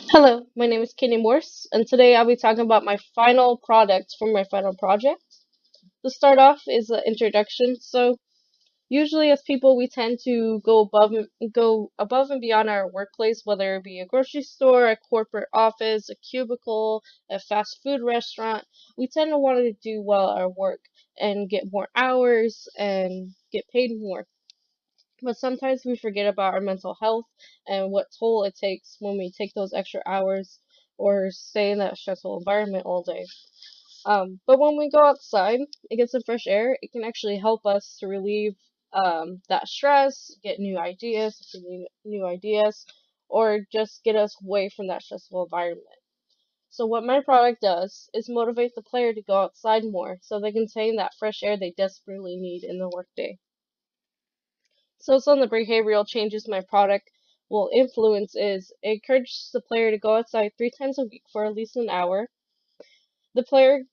Hello, my name is Kenny Morse, and today I'll be talking about my final product for my final project. To start off is the introduction. So, usually as people, we tend to go above and beyond our workplace, whether it be a grocery store, a corporate office, a cubicle, a fast food restaurant. We tend to want to do well at our work and get more hours and get paid more. But sometimes we forget about our mental health and what toll it takes when we take those extra hours or stay in that stressful environment all day. But when we go outside and get some fresh air, it can actually help us to relieve that stress, get new ideas, new ideas, or just get us away from that stressful environment. So what my product does is motivate the player to go outside more so they can obtain that fresh air they desperately need in the workday. So some of the behavioral changes my product will influence is it encourages the player to go outside 3 times a week for at least an hour. The player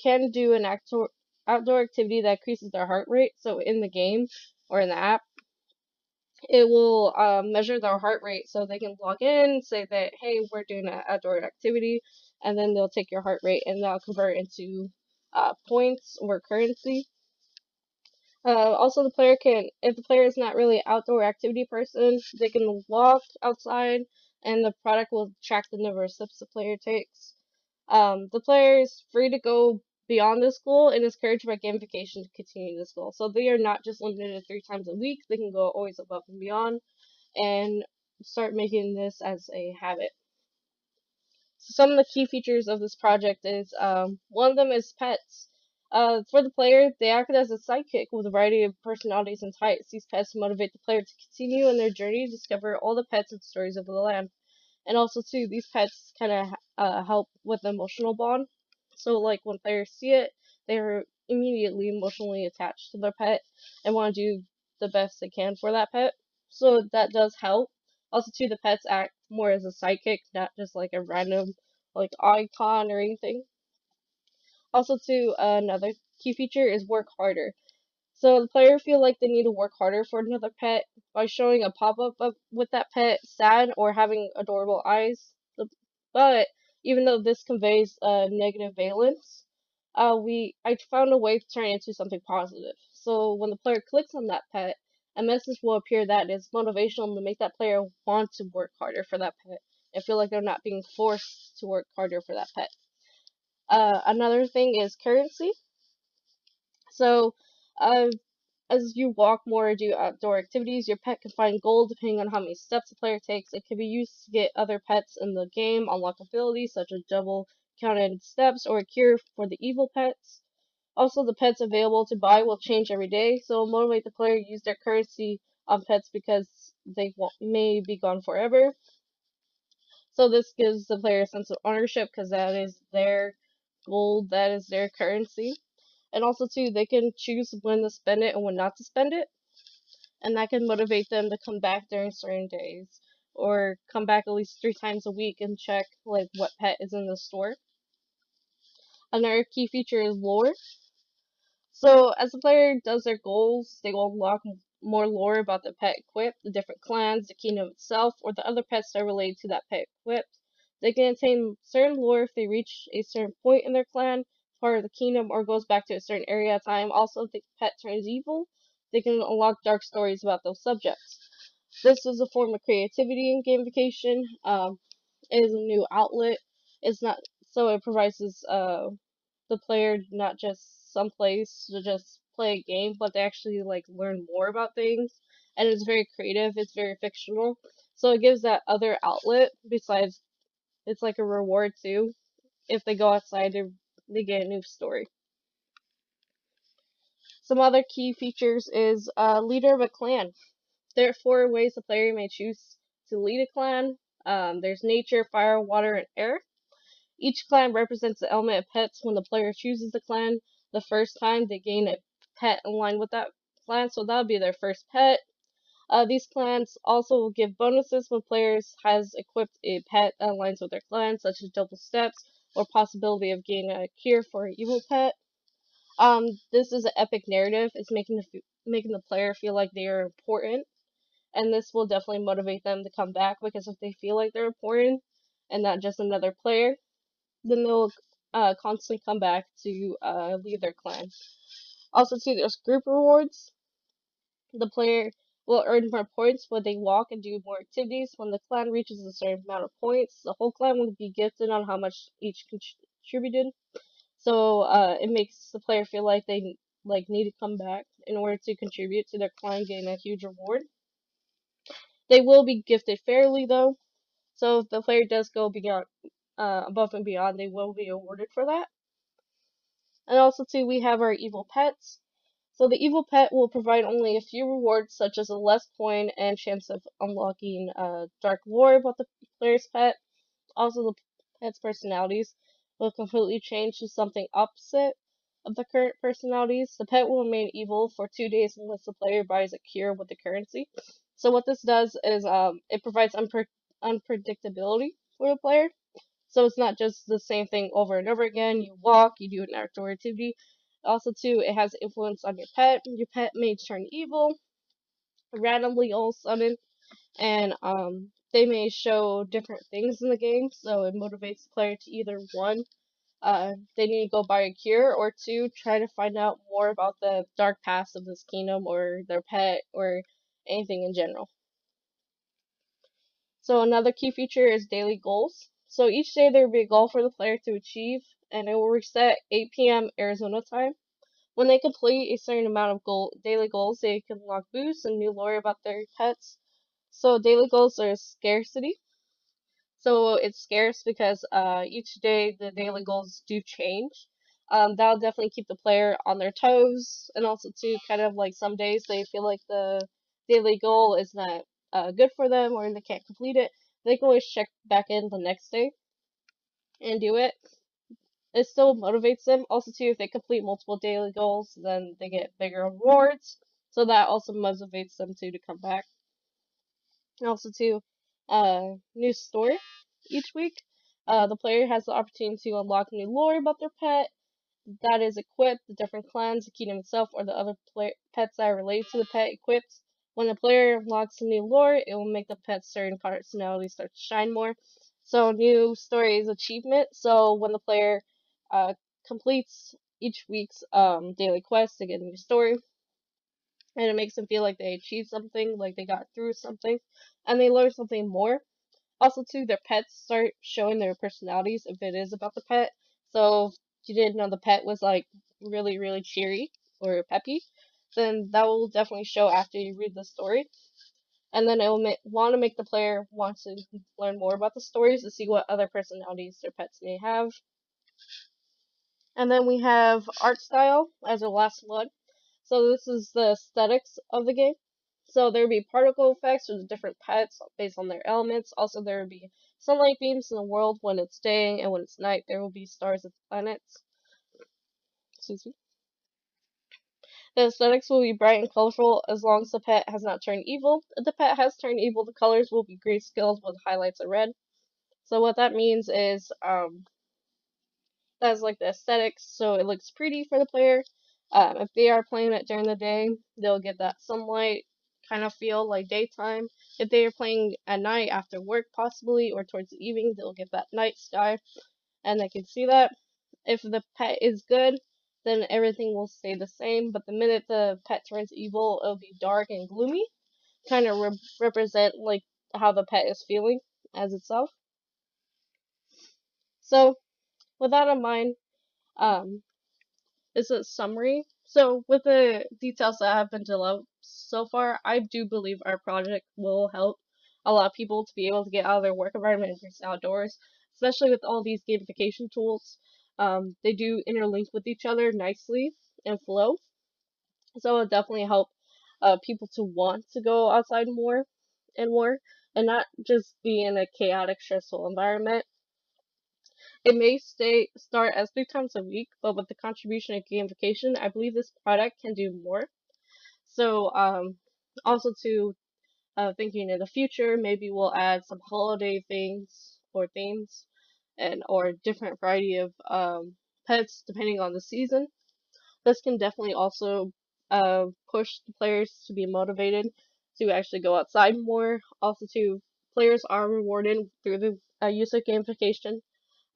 can do an outdoor activity that increases their heart rate. So in the game or in the app, it will measure their heart rate so they can log in, say that, hey, we're doing an outdoor activity, and then they'll take your heart rate and they'll convert it into points or currency. Also, the player can, if the player is not really an outdoor activity person, they can walk outside, and the product will track the number of steps the player takes. The player is free to go beyond this goal and is encouraged by gamification to continue this goal. So they are not just limited to 3 times a week; they can go always above and beyond, and start making this as a habit. Some of the key features of this project is one of them is pets. For the player, they act as a sidekick with a variety of personalities and types. These pets motivate the player to continue in their journey to discover all the pets and stories of the land. And also, too, these pets kind of help with the emotional bond. So, like when players see it, they're immediately emotionally attached to their pet and want to do the best they can for that pet. So that does help. Also, too, the pets act more as a sidekick, not just like a random like icon or anything. Also, too, another key feature is work harder. So the player feel like they need to work harder for another pet by showing a pop-up of, with that pet sad or having adorable eyes. But even though this conveys a negative valence, I found a way to turn it into something positive. So when the player clicks on that pet, a message will appear that is motivational to make that player want to work harder for that pet and feel like they're not being forced to work harder for that pet. Another thing is currency. So, uh, as you walk more or do outdoor activities, your pet can find gold depending on how many steps the player takes. It can be used to get other pets in the game, unlock abilities such as double counted steps or a cure for the evil pets. Also, the pets available to buy will change every day, so it'll motivate the player to use their currency on pets because may be gone forever. So this gives the player a sense of ownership because that is their gold, that is their currency. And also too, they can choose when to spend it and when not to spend it, and that can motivate them to come back during certain days or come back at least 3 times a week and check like what pet is in the store. Another key feature is lore. So as the player does their goals, they will unlock more lore about the pet equipped, the different clans, the kingdom itself, or the other pets that are related to that pet equipped. They can attain certain lore if they reach a certain point in their clan, part of the kingdom, or goes back to a certain area at a time. Also, if the pet turns evil, they can unlock dark stories about those subjects. This is a form of creativity in gamification. It is a new outlet. It's not so it provides the player not just some place to just play a game, but they actually like learn more about things. And it's very creative. It's very fictional. So it gives that other outlet. Besides, it's like a reward too. If they go outside, they get a new story. Some other key features is leader of a clan. There are 4 ways the player may choose to lead a clan. There's nature, fire, water, and air. Each clan represents the element of pets. When the player chooses the clan the first time, they gain a pet in line with that clan, so that'll be their first pet. These clans also will give bonuses when players has equipped a pet that aligns with their clan, such as double steps or possibility of getting a cure for an evil pet. This is an epic narrative. It's making the player feel like they are important, and this will definitely motivate them to come back because if they feel like they're important, and not just another player, then they'll constantly come back to lead their clan. Also, too, there's group rewards. The player will earn more points when they walk and do more activities. When the clan reaches a certain amount of points, the whole clan will be gifted on how much each contributed. So it makes the player feel like they need to come back in order to contribute to their clan, getting a huge reward. They will be gifted fairly though, so if the player does go beyond, above and beyond, they will be awarded for that. And also too, we have our evil pets. So the evil pet will provide only a few rewards, such as a less point and chance of unlocking dark lore about the player's pet. Also, the pet's personalities will completely change to something opposite of the current personalities. The pet will remain evil for 2 days unless the player buys a cure with the currency. So what this does is it provides unpredictability for the player. So it's not just the same thing over and over again. You walk, you do an outdoor activity. Also, too, it has influence on your pet. Your pet may turn evil randomly all of a sudden, and they may show different things in the game. So it motivates the player to either one, they need to go buy a cure, or two, try to find out more about the dark past of this kingdom or their pet or anything in general. So another key feature is daily goals. So each day there will be a goal for the player to achieve, and it will reset 8 p.m. Arizona time. When they complete a certain amount of daily goals, they can unlock boosts and new lore about their pets. So daily goals are scarcity. So it's scarce because each day the daily goals do change. That'll definitely keep the player on their toes, and also too, kind of like some days they feel like the daily goal is not good for them or they can't complete it. They can always check back in the next day and do it. It still motivates them. Also too, if they complete multiple daily goals, then they get bigger rewards. So that also motivates them to come back. And also too, new story each week. The player has the opportunity to unlock new lore about their pet that is equipped, the different clans, the kingdom itself, or the other pets that are related to the pet equipped. When the player unlocks a new lore, it will make the pet's certain personality start to shine more. So new story is achievement. So when the player uh, completes each week's daily quest to get a new story, and it makes them feel like they achieved something, like they got through something, and they learn something more. Also, too, their pets start showing their personalities if it is about the pet. So, if you didn't know the pet was like really, really cheery or peppy, then that will definitely show after you read the story. And then it will want to make the player want to learn more about the stories to see what other personalities their pets may have. And then we have art style as our last one. So this is the aesthetics of the game. So there would be particle effects for the different pets based on their elements. Also, there would be sunlight beams in the world when it's day, and when it's night, there will be stars and planets. Excuse me. The aesthetics will be bright and colorful as long as the pet has not turned evil. If the pet has turned evil, the colors will be grayscaled with highlights of red. So what that means is that's like the aesthetics, so it looks pretty for the player. If they are playing it during the day, they'll get that sunlight kind of feel like daytime. If they are playing at night after work, possibly, or towards the evening, they'll get that night sky, and they can see that. If the pet is good, then everything will stay the same, but the minute the pet turns evil, it'll be dark and gloomy, kind of represent like how the pet is feeling as itself. So, with that in mind, um, is a summary. So, with the details that have been developed so far, I do believe our project will help a lot of people to be able to get out of their work environment and just outdoors, especially with all these gamification tools. They do interlink with each other nicely and flow, so it'll definitely help people to want to go outside more and more, and not just be in a chaotic, stressful environment. It may start as 3 times a week, but with the contribution of gamification, I believe this product can do more. So, also to thinking in the future, maybe we'll add some holiday things or themes, and or different variety of pets depending on the season. This can definitely also push the players to be motivated to actually go outside more. Also, to players are rewarded through the use of gamification,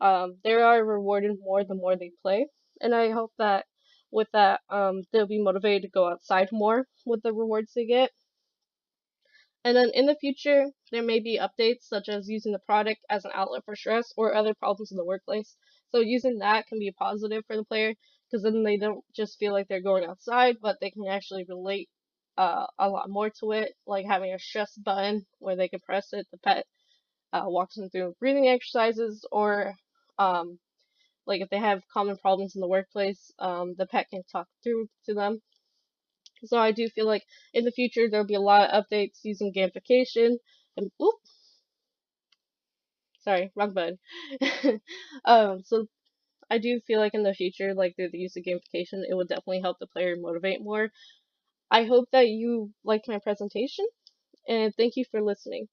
they are rewarded more the more they play, and I hope that with that, they'll be motivated to go outside more with the rewards they get. And then in the future, there may be updates such as using the product as an outlet for stress or other problems in the workplace. So using that can be a positive for the player because then they don't just feel like they're going outside, but they can actually relate a lot more to it, like having a stress button where they can press it. The pet walks them through breathing exercises, or um, like if they have common problems in the workplace, the pet can talk through to them. So I do feel like in the future there'll be a lot of updates using gamification. And oop, sorry, wrong button. So I do feel like in the future, like through the use of gamification, it will definitely help the player motivate more. I hope that you liked my presentation, and thank you for listening.